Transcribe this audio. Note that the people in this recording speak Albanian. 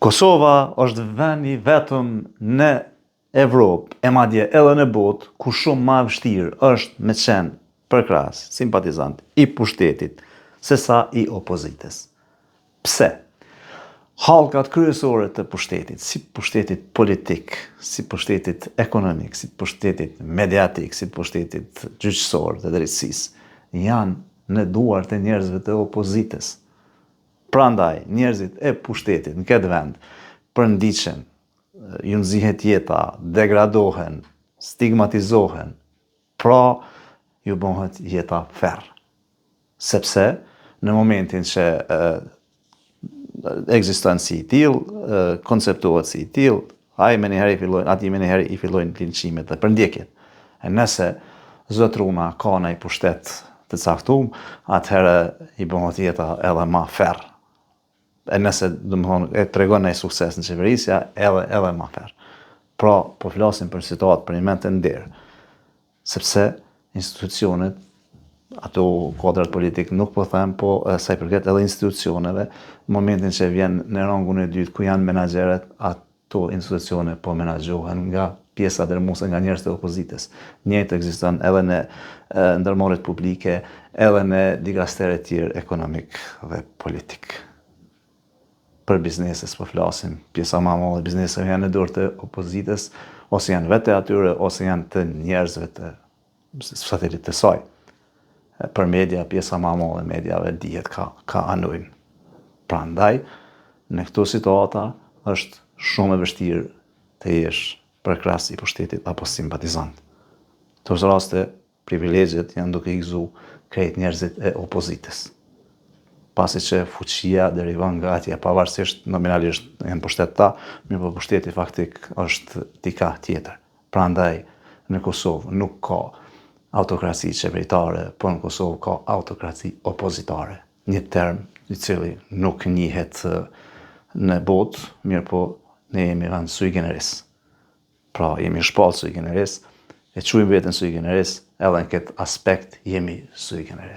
Kosova është vendi vetëm në Evropë, e madje edhe në botë, ku shumë ma vështirë është me qenë përkras, simpatizant i pushtetit, se sa i opozitës. Pse? Hallkat kryesore të pushtetit, si pushtetit politik, si pushtetit ekonomik, si pushtetit mediatik, si pushtetit gjyqësor të drejtësisë, janë në duart e njerëzve të opozitës. Prandaj, njerëzit e pushtetit në këtë vend përndiqen, ju nxihet jeta, degradohen, stigmatizohen, pra ju bëhet jeta ferr. Sepse në momentin që ekziston si i tillë, konceptohet si i tillë, ati me njëherë i fillojnë linqimet dhe përndjekjet. E nëse zotruna ka në i pushtet të caktuar, atëherë i bëhet jeta edhe ma ferr. E nëse e tregon në sukses në qeverisja, edhe ma ferr. Pra, po flasim për situatë për një moment të nderë, sepse institucionet, ato kuadrat politik nuk po them, po sa i përket edhe institucioneve, në momentin që vjen në rangun e dytë ku janë menaxherët, ato institucione po menaxhohen nga pjesa dërmuese nga njerëz të opozitës. Njëjtë ekziston edhe në ndërmarrjet publike, edhe në dikasteret tjerë ekonomik dhe politik. Për bizneses po flasim, pjesa ma madhe e bizneseve janë në dorë të opozitës, ose janë vetë atyre, ose janë të njerëzve të satelit të saj. Për media, pjesa ma madhe e mediave dihet ka anojnë. Prandaj, në këto situata është shumë e vështirë të jesh përkras i pushtetit apo simpatizant. Në këto raste, privilegjet janë duke i gëzu krejt njerëzit e opozitës. Pasi që fuqia derivan nga atje, pavarësisht nominalisht janë pushtet ta, mirë po pushteti faktik është dika tjetër. Prandaj, në Kosovë nuk ka autokraci qeveritare, por në Kosovë ka autokraci opozitare. Një term i cili nuk njihet në botë, mirë po ne jemi vend sui generis. Pra, jemi shpallë sui generis, e quajmë veten sui generis, edhe në këtë aspekt jemi sui generis.